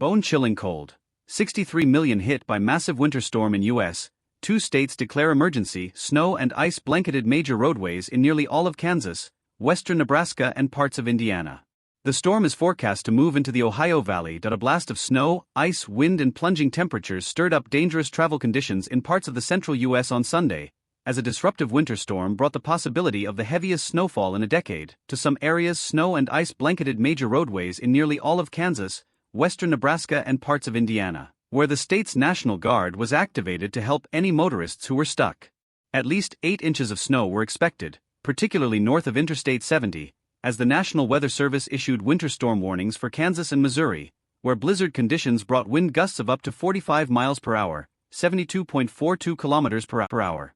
Bone-chilling cold. 63 million hit by massive winter storm in U.S. 2 states declare emergency. Snow and ice blanketed major roadways in nearly all of Kansas, western Nebraska and parts of Indiana. The storm is forecast to move into the Ohio Valley. A blast of snow, ice, wind and plunging temperatures stirred up dangerous travel conditions in parts of the central U.S. on Sunday, as a disruptive winter storm brought the possibility of the heaviest snowfall in a decade to some areas. Snow and ice blanketed major roadways in nearly all of Kansas, western Nebraska and parts of Indiana, where the state's National Guard was activated to help any motorists who were stuck. At least 8 inches of snow were expected, particularly north of Interstate 70, as the National Weather Service issued winter storm warnings for Kansas and Missouri, where blizzard conditions brought wind gusts of up to 45 miles per hour, 72.42 kilometers per hour.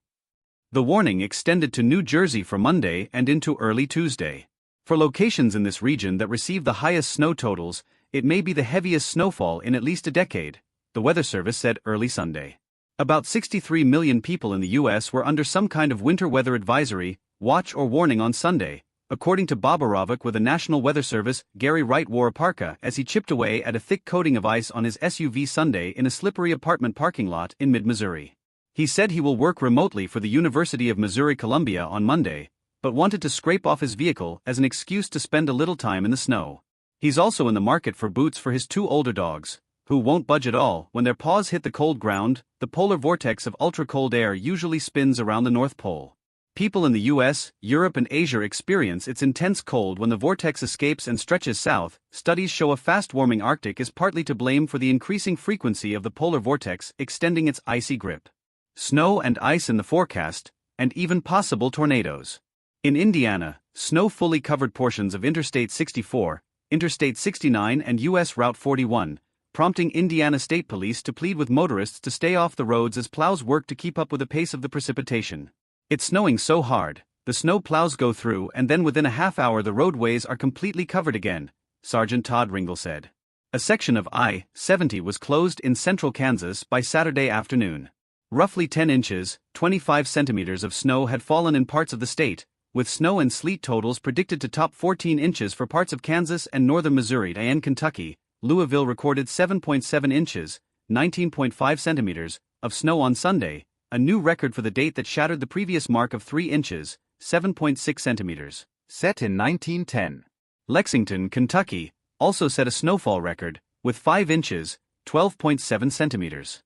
The warning extended to New Jersey for Monday and into early Tuesday. For locations in this region that receive the highest snow totals, it may be the heaviest snowfall in at least a decade, the Weather Service said early Sunday. About 63 million people in the U.S. were under some kind of winter weather advisory, watch or warning on Sunday, according to Bob Aravik with the National Weather Service. Gary Wright wore a parka as he chipped away at a thick coating of ice on his SUV Sunday in a slippery apartment parking lot in mid-Missouri. He said he will work remotely for the University of Missouri-Columbia on Monday, but wanted to scrape off his vehicle as an excuse to spend a little time in the snow. He's also in the market for boots for his 2 older dogs, who won't budge at all when their paws hit the cold ground. The polar vortex of ultra-cold air usually spins around the North Pole. People in the US, Europe and Asia experience its intense cold when the vortex escapes and stretches south. Studies show a fast-warming Arctic is partly to blame for the increasing frequency of the polar vortex extending its icy grip. Snow and ice in the forecast, and even possible tornadoes. In Indiana, snow fully covered portions of Interstate 64, Interstate 69 and U.S. Route 41, prompting Indiana State Police to plead with motorists to stay off the roads as plows work to keep up with the pace of the precipitation. It's snowing so hard, the snow plows go through and then within a half hour the roadways are completely covered again, Sergeant Todd Ringel said. A section of I-70 was closed in central Kansas by Saturday afternoon. Roughly 10 inches, 25 centimeters of snow had fallen in parts of the state, with snow and sleet totals predicted to top 14 inches for parts of Kansas and northern Missouri and Kentucky. Louisville recorded 7.7 inches, 19.5 centimeters, of snow on Sunday, a new record for the date that shattered the previous mark of 3 inches, 7.6 centimeters, set in 1910. Lexington, Kentucky, also set a snowfall record, with 5 inches, 12.7 centimeters.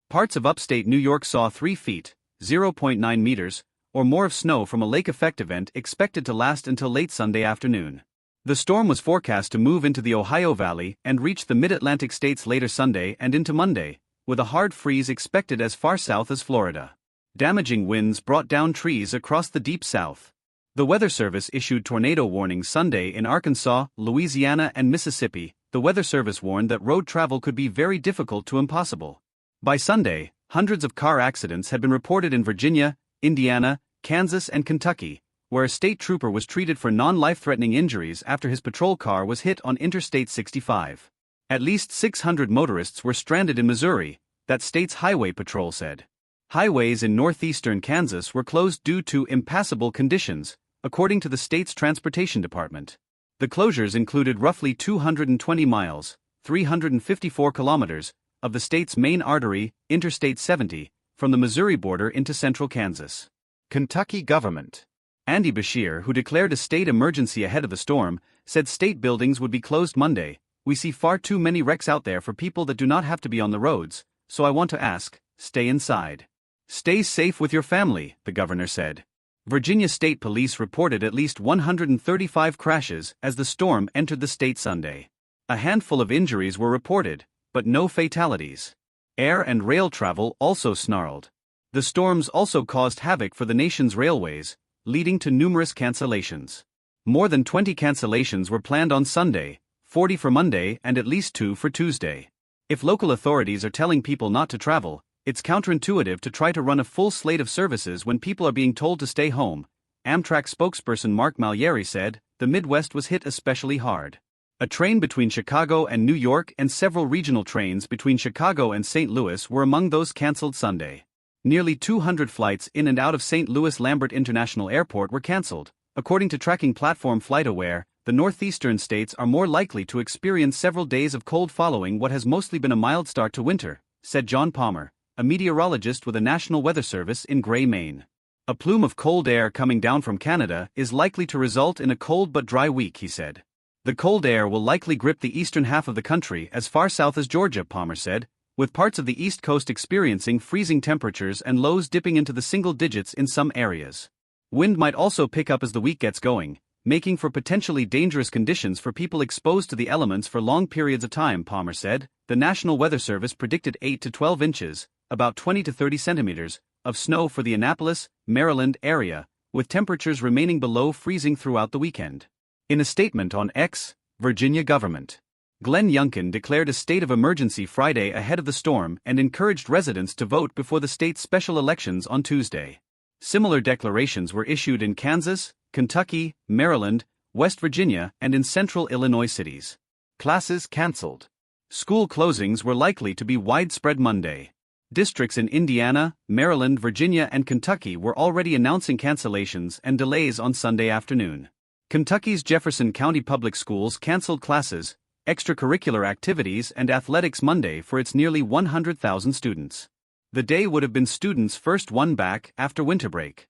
Parts of upstate New York saw 3 feet, 0.9 meters, or more of snow from a lake effect event expected to last until late Sunday afternoon. The storm was forecast to move into the Ohio Valley and reach the mid-Atlantic states later Sunday and into Monday, with a hard freeze expected as far south as Florida. Damaging winds brought down trees across the deep south. The Weather Service issued tornado warnings Sunday in Arkansas, Louisiana and Mississippi. The Weather Service warned that road travel could be very difficult to impossible. By Sunday, hundreds of car accidents had been reported in Virginia, Indiana, Kansas and Kentucky, where a state trooper was treated for non-life-threatening injuries after his patrol car was hit on Interstate 65. At least 600 motorists were stranded in Missouri, that state's highway patrol said. Highways in northeastern Kansas were closed due to impassable conditions, according to the state's transportation department. The closures included roughly 220 miles, 354 kilometers, of the state's main artery, Interstate 70, from the Missouri border into central Kansas. Kentucky government. Andy Beshear, who declared a state emergency ahead of the storm, said state buildings would be closed Monday. We see far too many wrecks out there for people that do not have to be on the roads, so I want to ask, stay inside. Stay safe with your family, the governor said. Virginia State Police reported at least 135 crashes as the storm entered the state Sunday. A handful of injuries were reported, but no fatalities. Air and rail travel also snarled. The storms also caused havoc for the nation's railways, leading to numerous cancellations. More than 20 cancellations were planned on Sunday, 40 for Monday and at least 2 for Tuesday. If local authorities are telling people not to travel, it's counterintuitive to try to run a full slate of services when people are being told to stay home, Amtrak spokesperson Mark Malieri said. The Midwest was hit especially hard. A train between Chicago and New York and several regional trains between Chicago and St. Louis were among those canceled Sunday. Nearly 200 flights in and out of St. Louis Lambert International Airport were canceled, according to tracking platform FlightAware. the northeastern states are more likely to experience several days of cold following what has mostly been a mild start to winter, said John Palmer, a meteorologist with the National Weather Service in Gray, Maine. A plume of cold air coming down from Canada is likely to result in a cold but dry week, he said. The cold air will likely grip the eastern half of the country as far south as Georgia, Palmer said, with parts of the east coast experiencing freezing temperatures and lows dipping into the single digits in some areas. Wind might also pick up as the week gets going, making for potentially dangerous conditions for people exposed to the elements for long periods of time, Palmer said. The National Weather Service predicted 8 to 12 inches, about 20 to 30 centimeters, of snow for the Annapolis, Maryland area, with temperatures remaining below freezing throughout the weekend. In a statement on X, Virginia government Glenn Youngkin declared a state of emergency Friday ahead of the storm and encouraged residents to vote before the state's special elections on Tuesday. Similar declarations were issued in Kansas, Kentucky, Maryland, West Virginia, and in central Illinois cities. Classes canceled. School closings were likely to be widespread Monday. Districts in Indiana, Maryland, Virginia, and Kentucky were already announcing cancellations and delays on Sunday afternoon. Kentucky's Jefferson County Public Schools canceled classes, extracurricular activities, and athletics Monday for its nearly 100,000 students. The day would have been students' first one back after winter break.